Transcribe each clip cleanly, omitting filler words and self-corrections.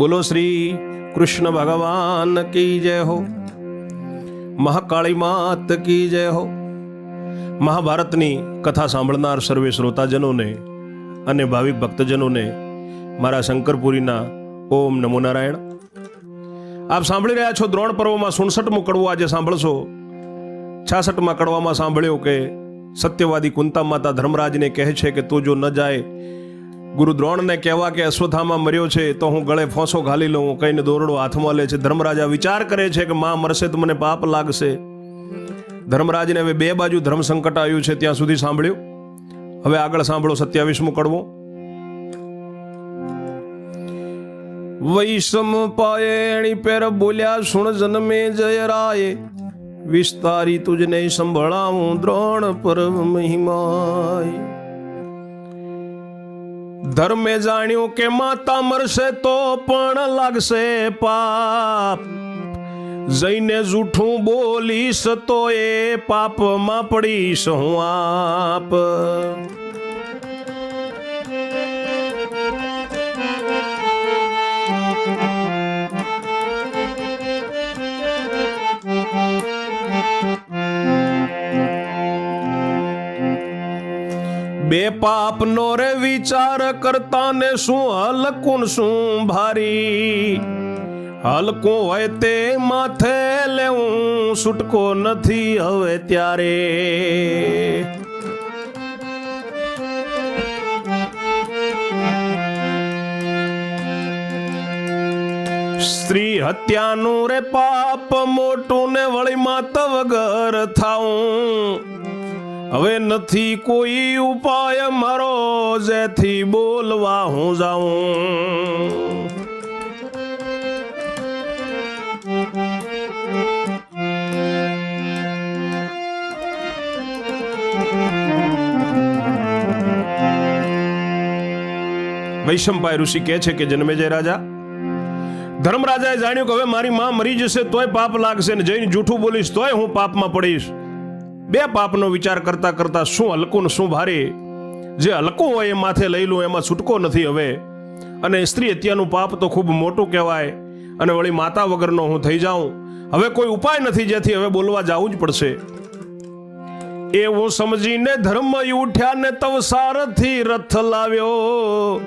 બોલો શ્રી કૃષ્ણ ભગવાન કી જય હો, મહાકાળી માત કી જય હો. મહાભારતની કથા સાંભળનાર સર્વે શ્રોતાજનોને અને ભાવિક ભક્તજનોને મારા શંકરપુરીના ઓમ નમો નારાયણ. આપ સાંભળી રહ્યા છો દ્રોણ પર્વમાં 67મું કડવું આજે સાંભળશો. 66માં કડવામાં સાંભળ્યો કે સત્યવાદી કુંતા માતા ધર્મરાજને કહે છે કે તું જો ન જાય, ગુરુ દ્રોણને કહેવા કે અશ્વત્થામા મર્યો છે તો હું ગળે ફોંસો ઘાલી લઉં, કહીને દોરડો હાથમાં લે છે. ધર્મરાજા વિચાર કરે છે કે માં મરશે તો મને પાપ લાગશે. ધર્મરાજને હવે બે બાજુ ધર્મ સંકટ આવ્યું છે. ત્યાં સુધી સાંભળ્યું. હવે આગળ સાંભળો 27મું કડવું. વૈષમ પાયણી પેર બોલ્યા સુણ જન્મે જય રાય, વિસ્તારી તુજને સંભળાવું દ્રોણ પર્વ મહિમાય. ધર્મે જાણ્યું કે માતા મરશે તો પણ લાગશે પાપ, જઈને જૂઠું બોલીશ તો એ પાપમાં પડીશ હું આપ. બે પાપનો રે વિચાર કરતા ને શું હલકું શું ભારી, હલકું હોય તે માથે લેવું, છૂટકો નથી હવે ત્યારે. સ્ત્રી હત્યાનું રે પાપ મોટું ને વળી માત વગર થાવું, હવે નથી કોઈ ઉપાય મારો જેથી બોલવા હું જાઉં. વૈશંપાય ઋષિ કહે છે કે જન્મેજય રાજા, ધર્મરાજાએ જાણ્યું કે હવે મારી માં મરી જશે તોય પાપ લાગશે ને જઈને જૂઠું બોલીશ તોય હું પાપમાં પડીશ. બે પાપનો વિચાર કરતા કરતા શું હલકું ને શું ભારે, જે હલકું હોય એ માથે લઈ લઉં, એમાં છૂટકો નથી હવે. અને સ્ત્રી હત્યાનું પાપ તો ખૂબ મોટું કહેવાય, અને વળી માતા વગરનો હું થઈ જાઉં. હવે કોઈ ઉપાય નથી જેથી હવે બોલવા જવું જ પડશે. એવું સમજીને ધર્મ ઉઠ્યા ને તવ સારથી રથ લાવ્યો,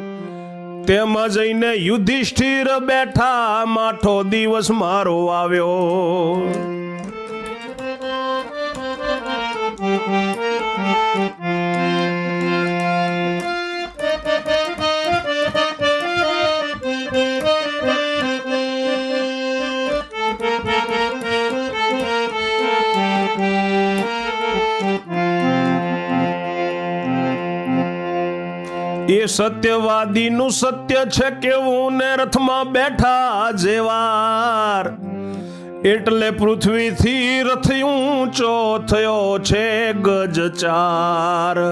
તેમાં જઈને યુધિષ્ઠિર બેઠા, માઠો દિવસ મારો આવ્યો. એ સત્યવાદીનું સત્ય છે કેવું ને રથમાં બેઠા જેવાર, એટલે પૃથ્વીથી રથ ઊંચો થયો છે ગજ 4.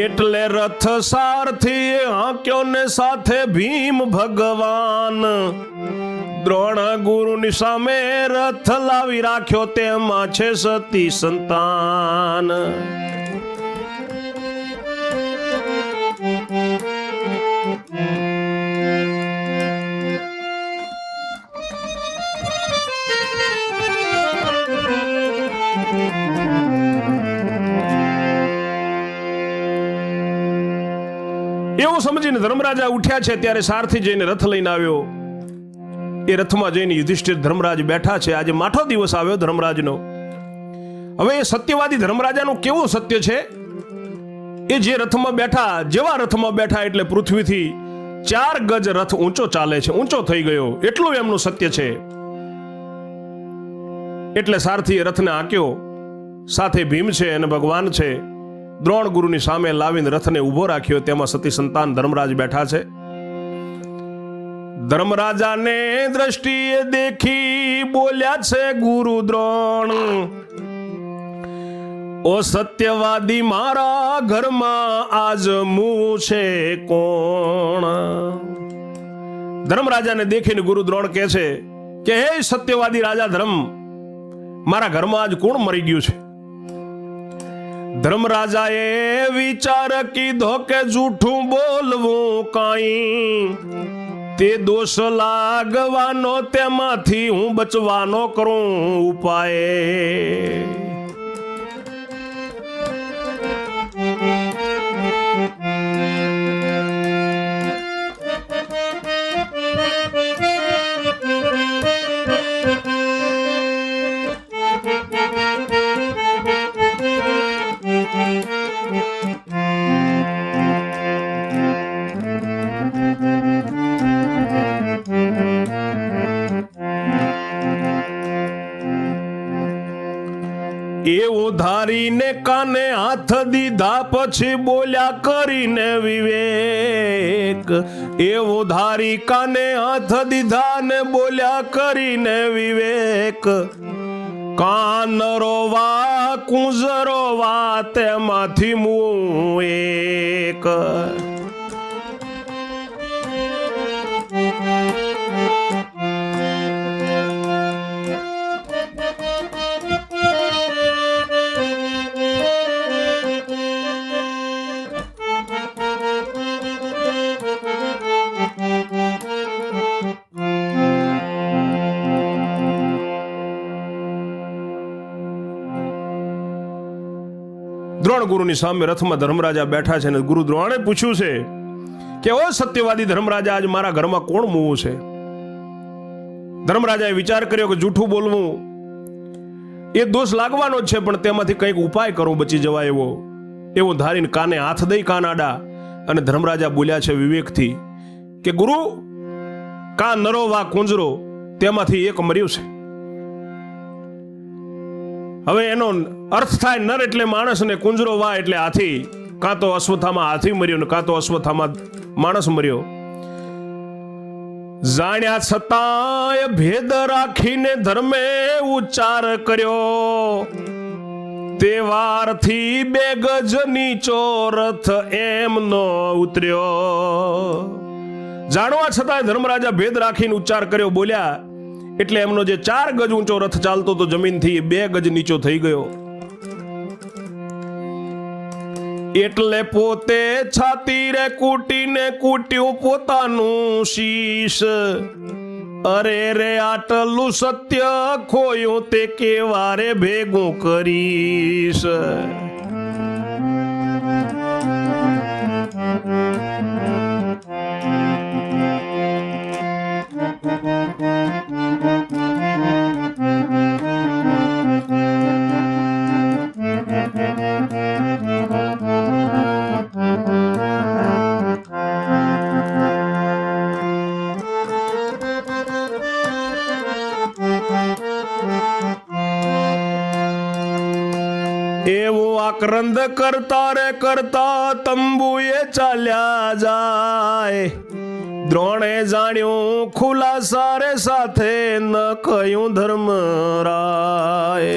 એટલે રથ સારથી હાંક્યો ને સાથે ભીમ ભગવાન, દ્રોણ ગુરુની સામે રથ લાવી રાખ્યો, તેમાં છે સતી સંતાન. એવું સમજીને ધર્મરાજા ઉઠ્યા છે ત્યારે સારથી જઈને રથ લઈને આવ્યો. એ રથમાં જઈને યુધિષ્ઠિર ધર્મરાજ બેઠા છે. આજે માઠો દિવસ આવ્યો ધર્મરાજનો. હવે એ સત્યવાદી ધર્મરાજાનું કેવું સત્ય છે, એ જે રથમાં બેઠા, જેવા રથમાં બેઠા એટલે પૃથ્વીથી 4 ગજ રથ ઊંચો ચાલે છે, ઊંચો થઈ ગયો, એટલું એમનું સત્ય છે. એટલે સારથીએ રથને આંક્યો, સાથે ભીમ છે અને ભગવાન છે. દ્રોણ ગુરુની સામે લાવીને રથને ઊભો રાખ્યો, તેમાં સતી સંતાન ધર્મરાજ બેઠા છે. ધર્મરાજાને દ્રષ્ટિએ દેખી બોલ્યા છે ગુરુ દ્રોણ, ઓ સત્યવાદી મારા ઘરમાં આજમું છે કોણ. ધર્મરાજાને દેખીને ગુરુ દ્રોણ કહે છે કે હે સત્યવાદી રાજા ધર્મ, મારા ઘરમાં આજ કોણ મરી ગયું છે? ધર્મરાજાએ વિચાર કીધો કે જૂઠું બોલવું કાંઈ, તે દોષ લાગવાનો તેમાંથી હું બચવાનો કરું ઉપાય. એવું ધારીને કાને હાથ દીધા પછી બોલ્યા કરીને વિવેક. એવું ધારી કાને હાથ દીધા ને બોલ્યા કરીને વિવેક. કાન રોવા કુંજરો વા તેમાંથી મું એક. દ્રોણ ગુરુની સામે રથમાં ધર્મરાજા બેઠા છે અને ગુરુ દ્રોણે પૂછ્યું છે કે ઓ સત્યવાદી ધર્મરાજા, આજ મારા ઘરમાં કોણ મૂવું છે? ધર્મરાજાએ વિચાર કર્યો કે જૂઠું બોલવું એ દોષ લાગવાનો જ છે, પણ તેમાંથી કંઈક ઉપાય કરું બચી જવાય એવું ધારીને કાને હાથ દઈ કાન આડા અને ધર્મરાજા બોલ્યા છે વિવેકથી કે ગુરુ, કા નરો વા કુંજરો તેમાંથી એક મર્યું છે. હવે એનો અર્થ થાય નર એટલે માણસ ને કુંજરો વા એટલે હાથી. કાં તો અશ્વત્થામાં હાથી મર્યો ને કાં તો અશ્વત્થામાં માણસ મર્યો. જાણ્યા છતાંય ભેદ રાખીને ધર્મે ઉચ્ચાર કર્યો. તે વારથી 2 ગજ નીચો રથ એમનો ઉતર્યો. જાણવા છતાંય ધર્મરાજા ભેદ રાખીને ઉચ્ચાર કર્યો, બોલ્યા એટલે એમનો જે 4 ગજ ઊંચો રથ ચાલતો તો જમીનથી 2 ગજ નીચો થઈ ગયો. એટલે પોતે છાતી રે કૂટીને કૂટ્યું પોતાનું શીશ. અરે રે આટલું સત્ય ખોયું તે કેવારે ભેગું કરીશ. એવું આક્રંદ કરતા રે કરતા તંબુએ ચાલ્યા જાય. દ્રોણે જાણ્યું ખુલાસા રે સાથે ન કહ્યું ધર્મરાય.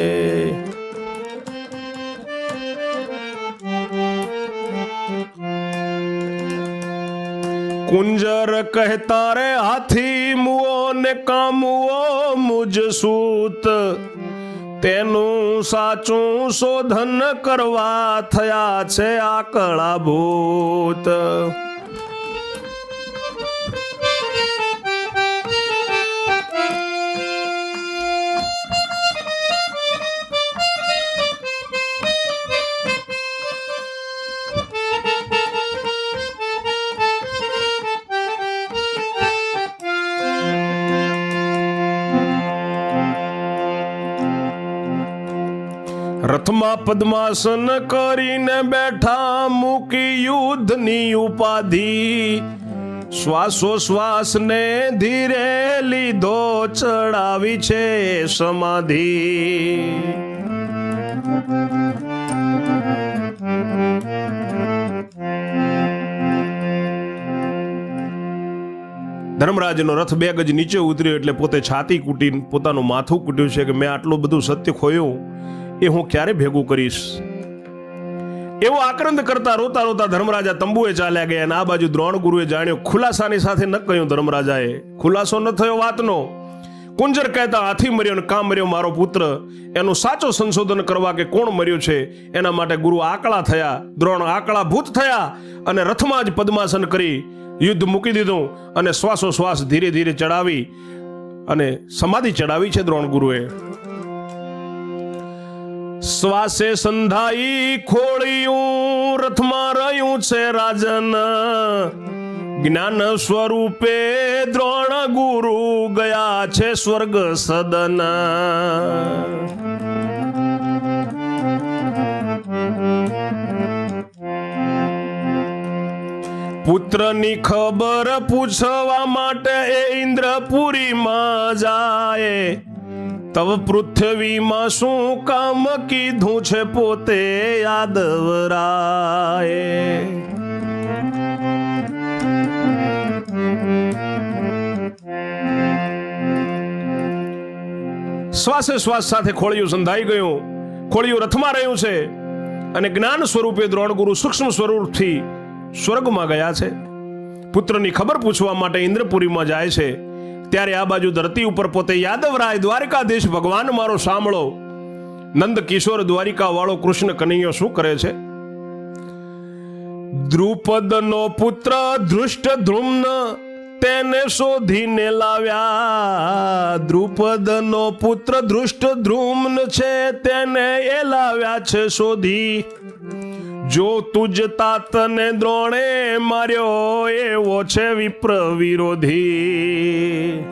કુંજર કહેતા રે હાથી મુઓ ને કામુઓ મુજ સૂત. તેનું સાચું શોધન કરવા થયા છે આકળા ભૂત. રથમાં પદ્માસન કરીને બેઠા મૂકી યુદ્ધની ઉપાધિ. શ્વાસોશ્વાસને ધીરે લીધો ચડાવી છે સમાધિ. ધર્મરાજનો રથ 2 ગજ નીચે ઉતર્યો એટલે પોતે છાતી કૂટીને પોતાનું માથું કૂટ્યું છે કે મેં આટલું બધું સત્ય ખોયું એ હું ક્યારે ભેગું કરીશ. એવો આક્રંદ કરતા રોતા રોતા ધર્મરાજા તંબુએ ચાલ્યા ગયા. અને આ બાજુ દ્રોણ ગુરુએ જાણ્યો, ખુલાસાની સાથે ન કહ્યું ધર્મરાજાએ. ખુલાસો ન થયો વાતનો. કુંજર કહેતા હાથી મર્યો ને કાં મર્યો મારો પુત્ર, એનું સાચું સંશોધન કરવા કે કોણ મર્યું છે એના માટે ગુરુ આકળા થયા, દ્રોણ આકળા ભૂત થયા અને રથમાં જ પદ્માસન કરી યુદ્ધ મૂકી દીધું અને શ્વાસોશ્વાસ ધીરે ધીરે ચડાવી અને સમાધિ ચડાવી છે દ્રોણ ગુરુએ. શ્વાસે સંધાઈ ખોળિયું રથમાં રહ્યું છે રાજન, જ્ઞાન સ્વરૂપે દ્રોણ ગુરુ ગયા છે સ્વર્ગ સદન. પુત્રની ખબર પૂછવા માટે એ ઇન્દ્રપુરીમાં જાય, તવ પૃથ્વીમાં શું કામ કીધું છે પોતે યાદવરાય. શ્વાસે શ્વાસ સાથે ખોળિયું સંધાઈ ગયું, ખોળિયું રથમાં રહ્યું છે અને જ્ઞાન સ્વરૂપે દ્રોણ ગુરુ સૂક્ષ્મ સ્વરૂપથી સ્વર્ગમાં ગયા છે. પુત્રની ખબર પૂછવા માટે ઇન્દ્રપુરીમાં જાય છે ત્યારે આ બાજુ ધરતી ઉપર પોતે યાદવરાય દ્વારિકાધીશ ભગવાન મારો સાંભળો. નંદ કિશોર દ્વારિકા વાળો કૃષ્ણ કનૈયો શું કરે છે? દ્રુપદનો પુત્ર ધૃષ્ટદ્યુમ્ન તેને શોધીને લાવ્યા, દ્રુપદનો પુત્ર ધૃષ્ટદ્યુમ્ન છે તેને એ લાવ્યા છે શોધી. જો તુજ તાતને દ્રોણે માર્યો એવો છે વિપ્ર વિરોધી.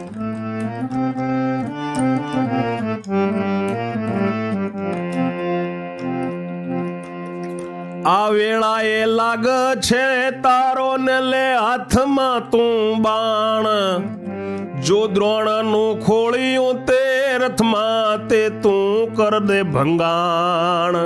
આ વેળાએ લાગ છે તારો ને લે હાથમાં તું બાણ, જો દ્રોણનું ખોળિયું તે રથમાં તે તું કર દે ભંગાણ.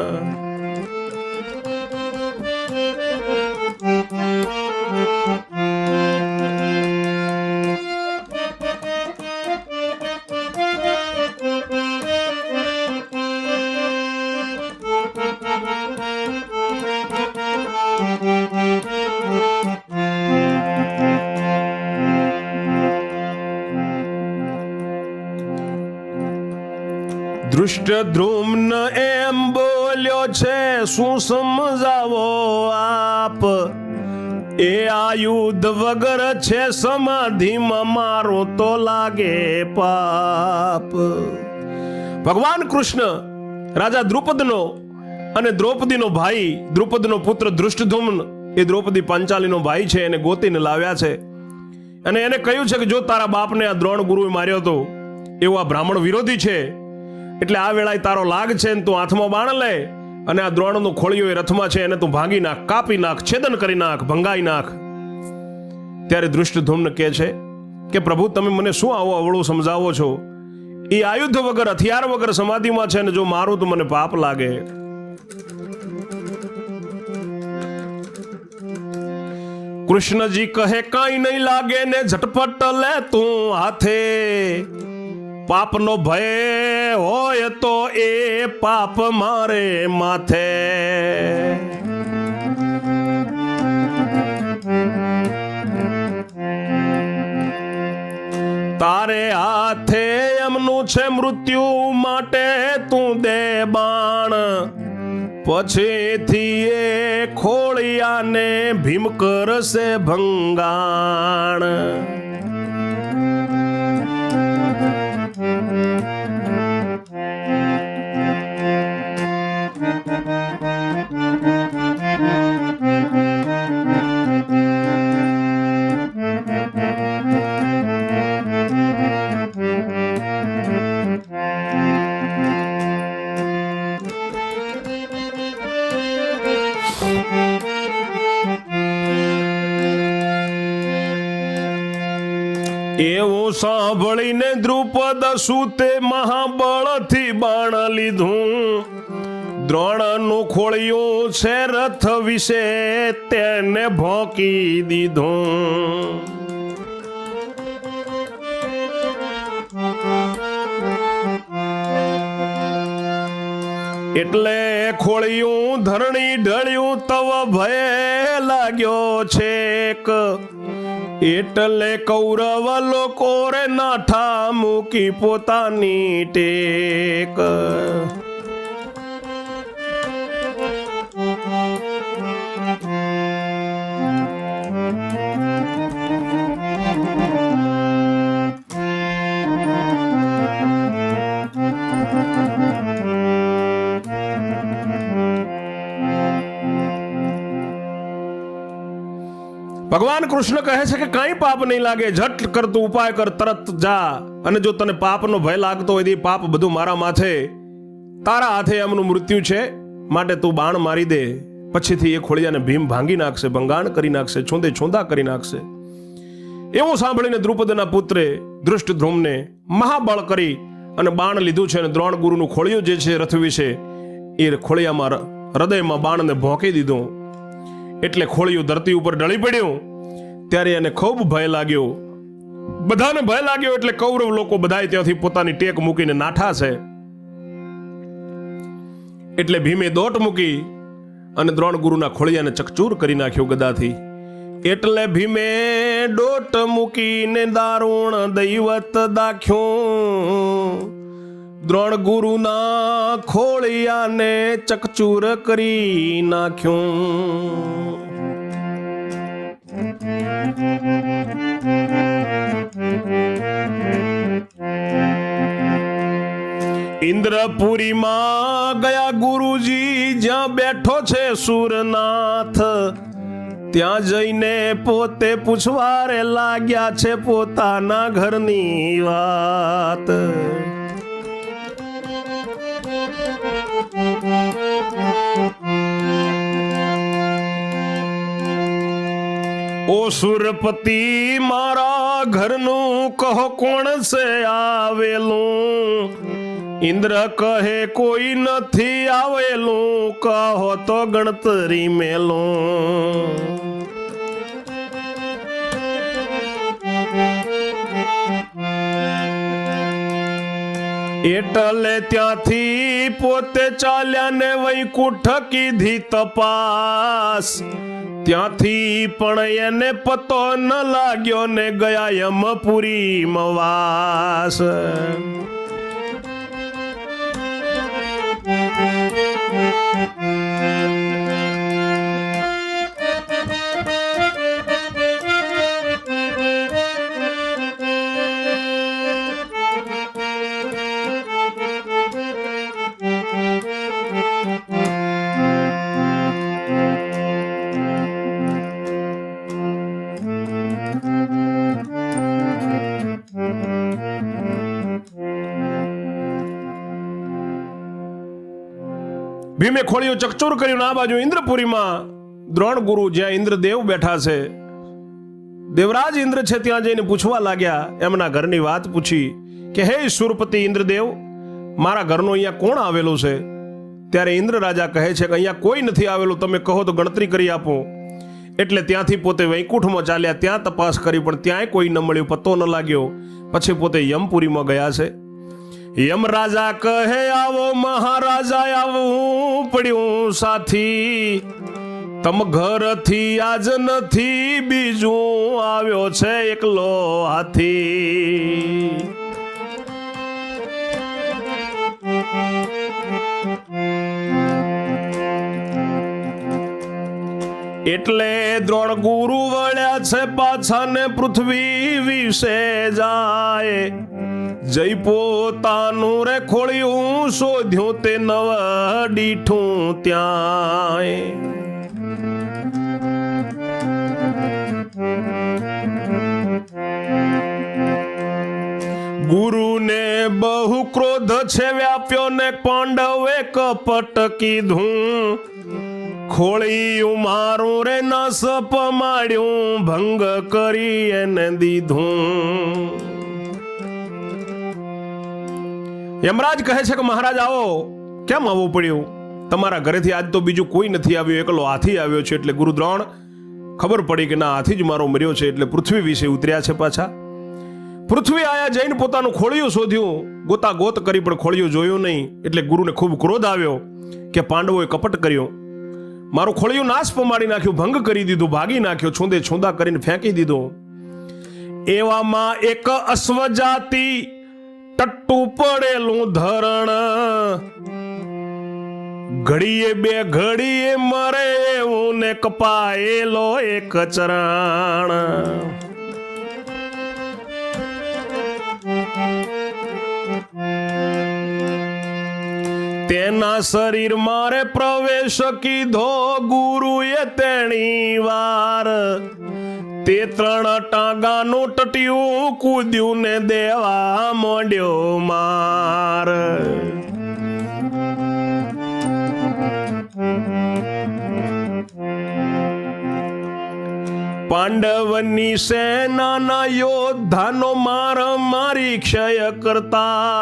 ધૃષ્ટદ્યુમ્ન એમ બોલ્યો છે શું સમજાવો આપ, એ આયુધ વગર છે સમાધિમાં મારું તો લાગે પાપ. ભગવાન કૃષ્ણ રાજા દ્રુપદનો અને દ્રૌપદીનો ભાઈ, દ્રુપદનો પુત્ર ધૃષ્ટદ્યુમ્ન એ દ્રૌપદી પાંચાલીનો ભાઈ છે, એને ગોતીને લાવ્યા છે અને એને કહ્યું છે કે જો તારા બાપને આ દ્રોણ ગુરુએ માર્યો હતો એવો આ બ્રાહ્મણ વિરોધી છે, એટલે આ વેળાએ તારો લાગ છે ને તું હાથમાં બાણ લે અને આ દ્રોણનું ખોળિયું એ રથમાં છે એને તું ભાંગી નાખ, કાપી નાખ, છેદન કરી નાખ, ભંગાઈ નાખ. ત્યારે ધૃષ્ટદ્યુમ્ન કહે છે કે પ્રભુ તમે મને શું આવો અવળું સમજાવો છો? એ આયુધ વગર હથિયાર વગર સમાધિમાં છે ને જો મારું તો મને પાપ લાગે. કૃષ્ણજી કહે કાંઈ નહીં લાગે ને ઝટપટ લે તું હાથે, પાપનો ભય હોય તો એ પાપ મારે માથે. તારે હાથે એમનું છે મૃત્યુ માટે તું દે બાણ, પછીથી એ ખોળિયાને ભીમ કરશે ભંગાણ. એવું સાંભળીને દ્રુપદ સૂતે મહાબળથી બાણ લીધું, દ્રોણનું ખોળિયું છે રથ વિશે તેને ભોંકી દીધું. એટલે ખોળિયું ધરણી ઢળ્યું તવ ભય લાગ્યો છેક, એટલે કૌરવ લોકો રે નાઠા મૂકી પોતાની ટેક. ભગવાન કૃષ્ણ કહે છે કે કાંઈ પાપ નહીં લાગે, ઝટ કરતું ઉપાય કર, તરત જા. અને જો તને પાપનો ભય લાગતો હોય તો પાપ બધું મારા માથે, તારા હાથે એમનું મૃત્યુ છે, માટે તું બાણ મારી દે. પછીથી એ ખોળિયાને ભીમ ભાંગી નાખશે, ભંગાણ કરી નાખશે, છોંદે છોંદા કરી નાખશે. એવું સાંભળીને દ્રુપદના પુત્રે ધૃષ્ટદ્યુમ્ને મહાબળ કરી અને બાણ લીધું છે અને દ્રોણ ગુરુનું ખોળિયું જે છે રથ વિશે એ ખોળિયામાં હૃદયમાં બાણને ભોંકી દીધું. એટલે ખોળિયું ધરતી ઉપર ઢળી પડ્યું. ત્યારે એને ખૂબ ભય લાગ્યો, બધાને ભય લાગ્યો. એટલે કૌરવ લોકો બધાય ત્યાંથી પોતાની ટેક મૂકીને નાઠા છે. એટલે ભીમે દોટ મૂકી અને દ્રોણ ગુરુના ખોળિયાને ચકચૂર કરી નાખ્યો ગદાથી. એટલે ભીમે દોટ મૂકીને દારૂણ દૈવત દાખ્યું, દ્રોણ ગુરુના ખોળિયાને ચકચૂર કરી નાખ્યું. ઇન્દ્રપુરીમાં ગયા ગુરુજી, જ્યાં બેઠો છે સુરનાથ, ત્યાં જઈને પોતે પૂછવારે લાગ્યા છે પોતાના ઘરની વાત. ઓ સુરપતિ, મારા ઘરનું કહો કોણ છે આવેલું? ઇન્દ્ર કહે કોઈ નથી આવેલું, કહો તો ગણતરી મેલું. એટલે ત્યાંથી પોતે ચાલ્યા ને વૈકુંઠ કીધી તપાસ, ત્યાંથી પણ એને પતો ન લાગ્યો ને ગયા યમપુરીમાં વાસ. ભીમે ખોળિયું ચકચૂર કર્યું. આ બાજુ ઇન્દ્રપુરીમાં દ્રોણ ગુરુ જ્યાં ઇન્દ્રદેવ બેઠા છે, દેવરાજ ઇન્દ્ર છે, ત્યાં જઈને પૂછવા લાગ્યા. એમના ઘરની વાત પૂછી કે હે સુરપતિ ઇન્દ્રદેવ, મારા ઘરનો અહીંયા કોણ આવેલું છે? ત્યારે ઇન્દ્ર રાજા કહે છે કે અહીંયા કોઈ નથી આવેલું, તમે કહો તો ગણતરી કરી આપો. એટલે ત્યાંથી પોતે વૈકુંઠમાં ચાલ્યા, ત્યાં તપાસ કરી પણ ત્યાંય કોઈ ન મળ્યું, પત્તો ન લાગ્યો. પછી પોતે યમપુરીમાં ગયા છે. યમરાજા કહે આવો મહારાજા, આવવું પડ્યું સાથી, તમ ઘરથી આજ નથી, બીજું આવ્યો છે એકલો હાથી. એટલે દ્રોણ ગુરુ વળ્યા છે પાછા ને પૃથ્વી વિશે જાય, જઈ પોતાનું રે ખોળિયું શોધ્યું તે નવ દીઠું ત્યાં. ગુરુને બહુ ક્રોધ છે વ્યાપ્યો ને પાંડવે કપટ કીધું, ખોળિયું મારું રે નસ પમાડ્યું, ભંગ કરી એને દીધું. યમરાજ કહે છે કે મહારાજ આવો. કેમ આવવું પડ્યું? તમારા ઘરેથી આજ તો બીજું કોઈ નથી આવ્યું, એકલો હાથી આવ્યો છે. એટલે ગુરુ દ્રોણ ખબર પડી કે ના, હાથી જ મારો મર્યો છે. એટલે પૃથ્વી વિશે ઉતર્યા છે પાછા. પૃથ્વી આયા, જઈને પોતાનું ખોળિયું શોધ્યું, ગોતા ગોત કરી પણ ખોળિયું જોયું નહીં. એટલે ગુરુને ખૂબ ક્રોધ આવ્યો. કે પાંડવોએ કપટ કર્યો, મારું ખોળિયું નાશ પમાડી નાખ્યું, ભંગ કરી દીધું, ભાગી નાખ્યો, છૂંદે છૂંદા કરીને ફેંકી દીધો. એવામાં એક અશ્વજાતિ ટટ્ટુ પડેલું ધરણ, ઘડીએ બે ઘડીએ મરે એવું ને કપાયેલો એક ચરણ. તેના શરીર મારે પ્રવેશ કીધો ગુરુએ તેણી વાર, તે ત્રણ ટાંગાનું ટટ્યું કૂદ્યું ને દેવા માંડ્યો માર. પાંડવની સેનાના યોદ્ધાનો માર મારી ક્ષય કરતા,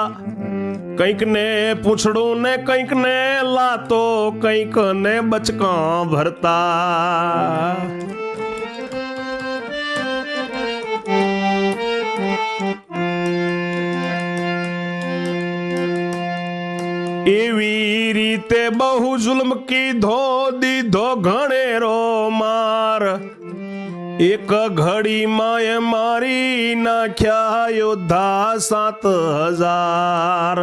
કંઈક ને પૂછડું ને કંઈક ને લાતો, કંઈક ને બચકા ભરતા. એવી રીતે બહુ જુલ્મ કીધો, દીધો ઘણેરો માર, એક ઘડીમાં એ મારી નાખ્યા યોદ્ધા 7,000.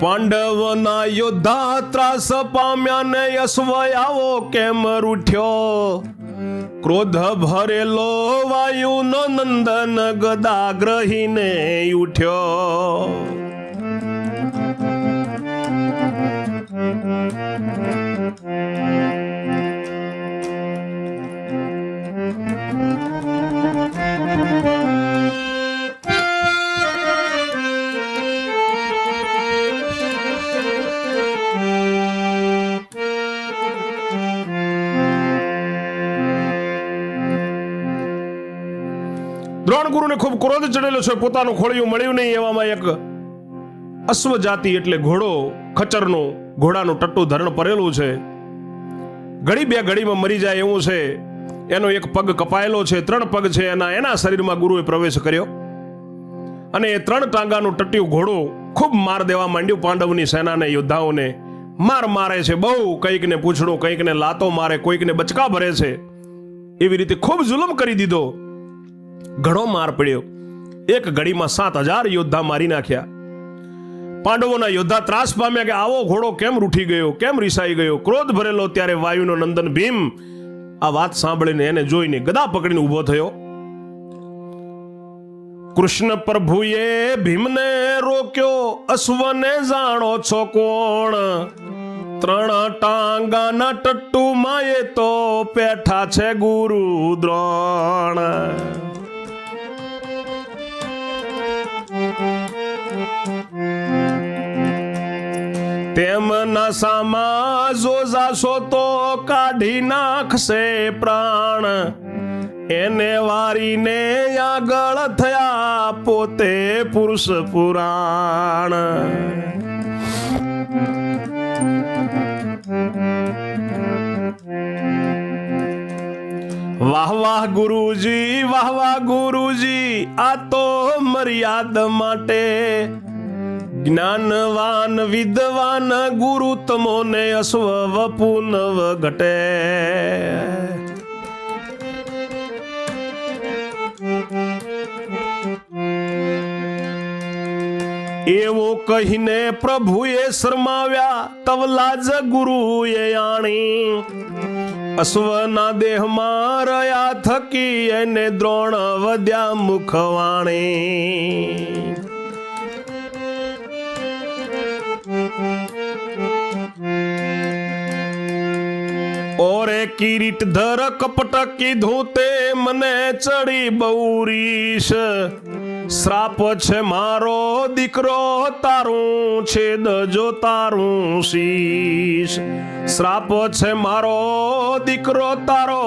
પાંડવના યોદ્ધા ત્રાસ પામ્યા ને અશ્વયાવો કેમ રૂઠ્યો, ક્રોધ ભરેલો વાયુનો નંદન ગદા ગ્રહીને ઉઠ્યો. દ્રોણ ગુરુને ખૂબ ક્રોધ ચડેલો છે, પોતાનું ખોળિયું મળ્યું નહીં. એવામાં એક અશ્વ જાતિ એટલે ઘોડો, ખચરનું ઘોડાનું ટટ્ટુ ધરણ પરેલું છે, ઘડી બે ઘડીમાં મરી જાય એવું છે. એનો એક પગ કપાયેલો છે, 3 પગ છે એના શરીરમાં ગુરુએ પ્રવેશ કર્યો અને એ 3 ટાંગાનું ટટ્યું ઘોડું ખૂબ માર દેવા માંડ્યું. પાંડવની સેનાને, યોદ્ધાઓને મારે છે બહુ, કંઈક ને પૂછડું, કંઈક ને લાતો મારે, કોઈકને બચકા ભરે છે. એવી રીતે ખૂબ જુલમ કરી દીધો, ઘણો માર પડ્યો. એક ઘડીમાં 7,000 યોદ્ધા મારી નાખ્યા. પાંડવોના યોદ્ધા ત્રાસ પામ્યા કે આવો ઘોડો કેમ રૂઠી ગયો, કેમ રીસાઈ ગયો, ક્રોધ ભરેલો. ત્યારે વાયુનો નંદન ભીમ આ વાત સાંભળીને, એને જોઈને ગદા પકડીને ઊભો થયો. કૃષ્ણ પ્રભુએ ભીમને રોક્યો, અશ્વને જાણો છો કોણ, 3 ટાંગાના ટટ્ટુમાં એ તો પેઠા છે ગુરુ દ્રોણ. તેમના સામા જો જાશો તો કાઢી નાખશે પ્રાણ, એને વારીને આગળ થયા પોતે પુરુષ પુરાણ. વાહ વાહ ગુરુજી, વાહ વાહ ગુરુજી, આ તો મર્યાદ માટે, જ્ઞાનવાન વિદ્વાન ગુરુ તમોને અશ્વ વપુનવ ઘટે. એવું કહીને પ્રભુએ શરમાવ્યા, તવલાજ ગુરુએ આણી, અશ્વના દેહમાં રહ્યા થકી એને દ્રોણ વધ્યા મુખવાણી. ઓરે કિરીટ ધર કપટ કીધું તે મને ચડી બૌરીશ, શ્રાપ છે મારો દીકરો તારું છેદ જો તારું શીશ. શ્રાપ છે મારો દીકરો તારો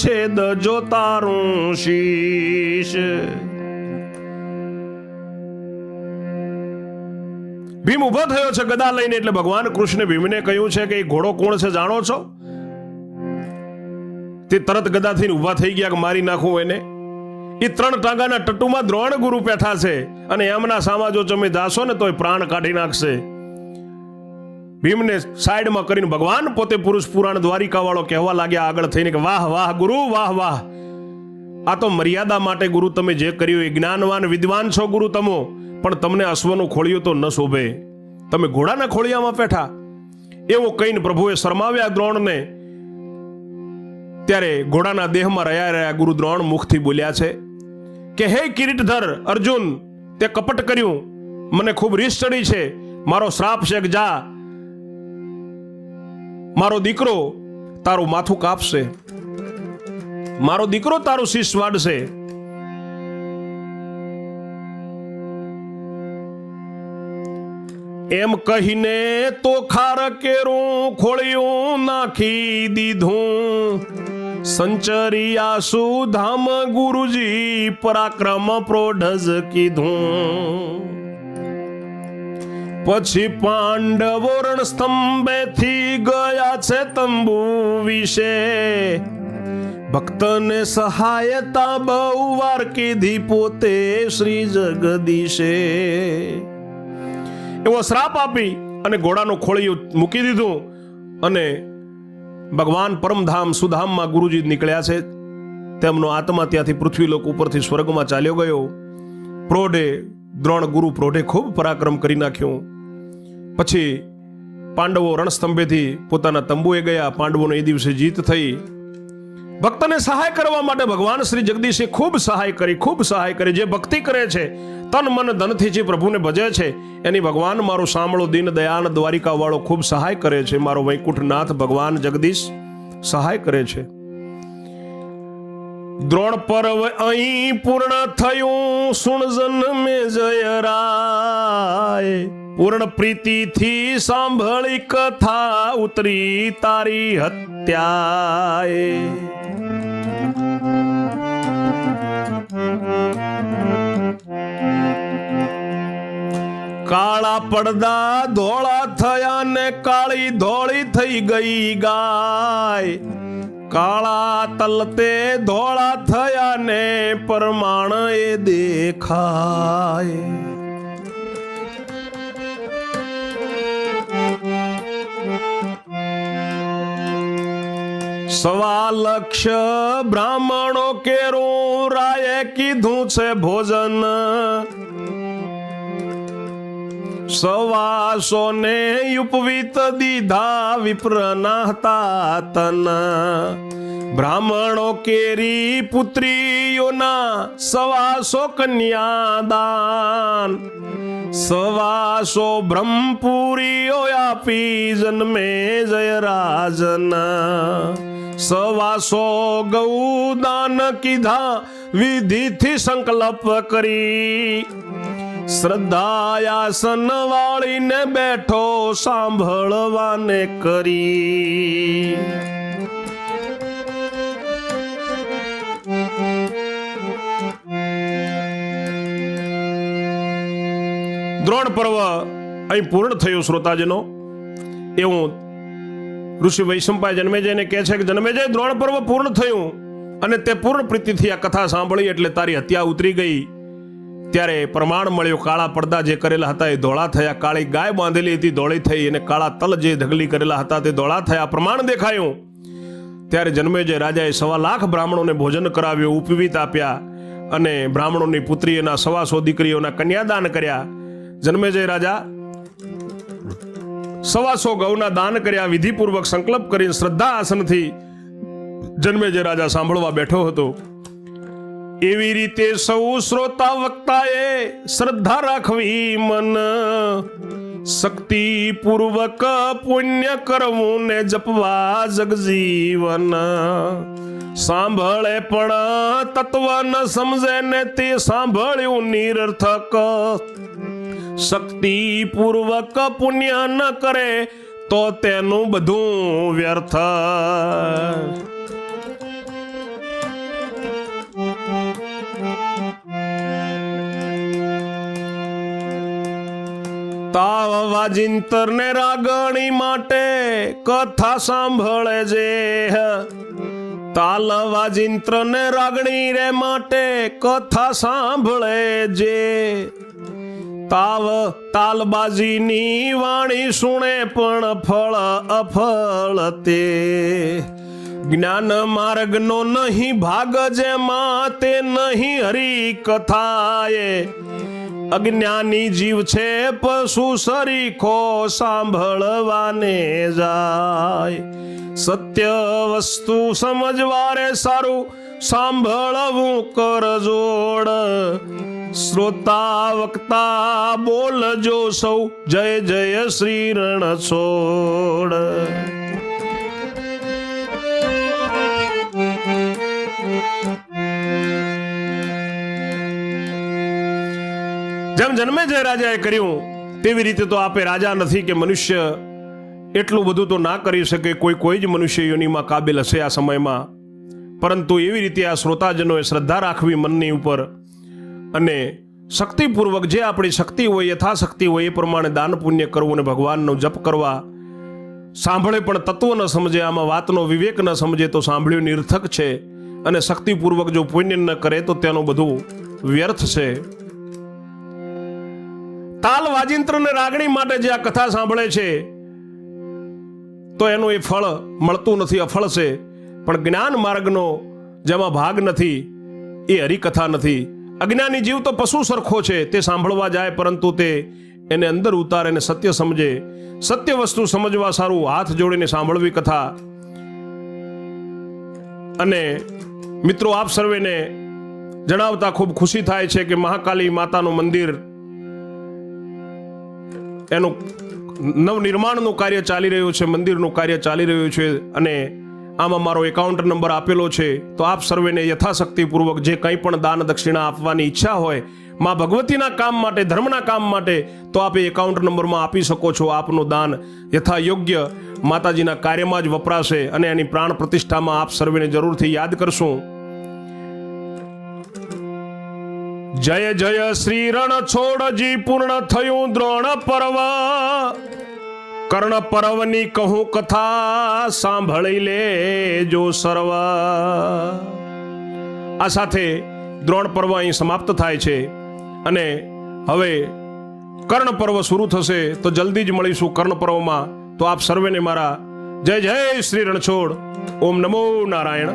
છેદ જો તારું શીશ. ભીમ ઉભો થયો છે ગદા લઈને, એટલે ભગવાન કૃષ્ણે ભીમને કહ્યું છે કે એ ઘોડો કોણ છે જાણો છો? તે તરત ગદાથી ઊભા થઈ ગયા કે મારી નાખું એને. એ 3 ટાંગાના ટટ્ટુમાં દ્રોણ ગુરુ બેઠા છે અને એમના સામા જો તમે જાશો ને તોય પ્રાણ કાઢી નાખશે. ભીમને સાઈડમાં કરીને ભગવાન પોતે પુરુષ પુરાણ દ્વારિકા વાળો કહેવા લાગ્યા આગળ થઈને કે વાહ વાહ ગુરુ, વાહ વાહ, આ તો મર્યાદા માટે ગુરુ તમે જે કર્યું એ જ્ઞાનવાન વિદ્વાન છો ગુરુ તમો, પણ તમને અશ્વનું ખોળિયું તો ન શોભે, તમે ઘોડાના ખોળિયામાં બેઠા. એવો કહીને પ્રભુએ શરમાવ્યા દ્રોણને. ત્યારે ઘોડાના દેહમાં રહ્યા ગુરુ દ્રોણ મુખથી બોલ્યા છે કે હે કિરીટધર અર્જુન, તે કપટ કર્યું, મને ખૂબ રીસ ચડી છે, મારો શ્રાપ છે કે જા, મારો દીકરો તારું માથું કાપશે, મારો દીકરો તારું શીશ વાડશે. એમ કહીને તો ખાર કેરું ખોળિયું નાખી દીધું, સંચરિયા સુધામ ગુરુજી પરાક્રમ પ્રોઢજ કીધું. પછી પાંડવો રણસ્તંભેથી ગયા છે તંબુ વિશે, ભક્તને સહાયતા બહુ વાર કીધી પોતે શ્રી જગદીશે. એવો શ્રાપ આપી અને ઘોડાનું ખોળિયું મૂકી દીધું અને ભગવાન પરમધામ સુધામમાં ગુરુજી નીકળ્યા છે. તેમનો આત્મા ત્યાંથી પૃથ્વીલોક ઉપરથી સ્વર્ગમાં ચાલ્યો ગયો. પ્રોઢે દ્રોણ ગુરુ પ્રોઢે ખૂબ પરાક્રમ કરી નાખ્યું. પછી પાંડવો રણસ્તંભેથી પોતાના તંબુએ ગયા. પાંડવોને એ દિવસે જીત થઈ. ભક્તને સહાય કરવા માટે ભગવાન શ્રી જગદીશે ખૂબ સહાય કરી, ખૂબ સહાય કરી. જે ભક્તિ કરે છે, તન મન ધનથી જે પ્રભુને ભજે છે, એની ભગવાન મારો સાંભળો દીન દયાળ દ્વારિકા વાળો ખૂબ સહાય કરે છે. મારો વૈકુંઠનાથ ભગવાન જગદીશ સહાય કરે છે. દ્રોણ પર્વ અહીં પૂર્ણ થયું, સુણજન મે જયરાય, પૂર્ણ પ્રીતિથી સાંભળી કથા ઉતરી તારી હત્યાએ. કાળા પડદા ધોળા થયા ને કાળી ધોળી થઈ ગઈ ગાય, કાળા તલતે ધોળા થયા ને પરમાણ એ દેખાય. સવા લક્ષ બ્રાહ્મણો કેરું રાયે કીધું છે ભોજન, 125 ને ઉપવીત દીધા વિપ્રના હતા તન. બ્રાહ્મણો કેરી પુત્રીઓના 125 કન્યાદાન, 125 બ્રહ્મપુરીઓ આપી જન્મે જયરાજન. 125 ગૌદાન કીધા વિધિથી સંકલ્પ કરી, શ્રદ્ધાયાસન વાળીને બેઠો સાંભળવાને કરી. દ્રોણ પર્વ અહીં પૂર્ણ થયું શ્રોતાજનો. એવું ઋષિ વૈશંપાય જન્મેજયને કહે છે કે જન્મેજય, દ્રોણ પર્વ પૂર્ણ થયું અને તે પૂર્ણ પ્રીતિથી આ કથા સાંભળી એટલે તારી હત્યા ઉતરી ગઈ. ત્યારે પ્રમાણ મળ્યું, કાળા પડદા જે કરેલા હતા એ ધોળા થયા, કાળી ગાય બાંધેલી હતી ધોળી થઈ, અને કાળા તલ જે ઢગલી કરેલા હતા તે ધોળા થયા, પ્રમાણ દેખાયું. ત્યારે જન્મેજય રાજાએ 1.25 લાખ બ્રાહ્મણોને ભોજન કરાવ્યું, ઉપવીત આપ્યા અને બ્રાહ્મણોની પુત્રીઓના 125 દીકરીઓના કન્યાદાન કર્યા. જન્મેજય રાજા 125 ગૌના દાન કર્યા. વિધિપૂર્વક સંકલ્પ કરીને શ્રદ્ધા આસનથી જન્મેજય રાજા સાંભળવા બેઠો હતો. એવી રીતે સૌ શ્રોતા વક્તાએ શ્રદ્ધા રાખવી મન, શક્તિ પૂર્વક પુણ્ય કરવું ને જપવા જગજીવન. સાંભળે પણ તત્વ ન સમજે ને તે સાંભળ્યું નિરર્થક, શક્તિ પૂર્વક પુણ્ય ન કરે તો તેનું બધું વ્યર્થ. તાવ વાજિંતર ને રાગણી માટે કથા સાંભળે જે, તાલ વાજિંત્ર ને રાગણી રે માટે કથા સાંભળે જે, તાવ તાલબાજીની વાણી સુણે પણ ફળ અફળ તે, જ્ઞાન માર્ગનો નહીં ભાગ જેમાં તે નહીં હરી કથાએ, અજ્ઞાની જીવ છે પશુ સરીખો સાંભળવાને જાય, સત્ય વસ્તુ સમજવારે સારું સાંભળવું કર જોડ, શ્રોતા વક્તા બોલજો સૌ જય જય શ્રી રણછોડ. જેમ જન્મેજય રાજાએ કર્યું તેવી રીતે તો આપે રાજા નથી કે મનુષ્ય એટલું બધું તો ના કરી શકે, કોઈ જ મનુષ્ય યોનિમાં કાબિલ હશે આ સમયમાં, પરંતુ એવી રીતે આ શ્રોતાજનોએ શ્રદ્ધા રાખવી મનની ઉપર અને શક્તિપૂર્વક જે આપણી શક્તિ હોય યથાશક્તિ હોય એ પ્રમાણે દાન પુણ્ય કરવું અને ભગવાનનો જપ કરવા. સાંભળે પણ તત્વ ન સમજે, આમાં વાતનો વિવેક ન સમજે તો સાંભળ્યું નિરર્થક છે, અને શક્તિપૂર્વક જો પુણ્ય ન કરે તો તેનું બધું વ્યર્થ છે. તાલ વાજિંત્ર ને રાગણી માટે જે આ કથા સાંભળે છે તો એનું એ ફળ મળતું નથી, અફળ છે. પણ જ્ઞાન માર્ગનો જેમાં ભાગ નથી એ હરિકથા નથી. અજ્ઞાની જીવ તો પશુ સરખો છે, તે સાંભળવા જાય પરંતુ તે એને અંદર ઉતારે ને સત્ય સમજે. સત્ય વસ્તુ સમજવા સારું હાથ જોડીને સાંભળવી કથા. અને મિત્રો, આપ સર્વેને જણાવતા ખૂબ ખુશી થાય છે કે મહાકાલી માતાનું મંદિર એનું નવનિર્માણનું કાર્ય ચાલી રહ્યું છે, મંદિરનું કાર્ય ચાલી રહ્યું છે, અને આમાં મારો એકાઉન્ટ નંબર આપેલો છે. તો આપ સર્વેને યથાશક્તિપૂર્વક જે કંઈ પણ દાન દક્ષિણા આપવાની ઈચ્છા હોય માં ભગવતીના કામ માટે, ધર્મના કામ માટે, તો આપ એકાઉન્ટ નંબરમાં આપી શકો છો. આપનું દાન યથા યોગ્ય માતાજીના કાર્યમાં જ વપરાશે અને એની પ્રાણ પ્રતિષ્ઠામાં આપ સર્વેને જરૂરથી યાદ કરશું. જય જય શ્રી રણછોડજી, પૂર્ણ થયું દ્રોણ પર્વ, કર્ણ પર્વની કહું કથા સાંભળી લેજો સર્વ. આ સાથે દ્રોણ પર્વ અહીં સમાપ્ત થાય છે અને હવે કર્ણ પર્વ શરૂ થશે. તો જલ્દી જ મળીશું કર્ણ પર્વમાં. તો આપ સર્વેને મારા જય જય શ્રી રણછોડ. ઓમ નમો નારાયણ.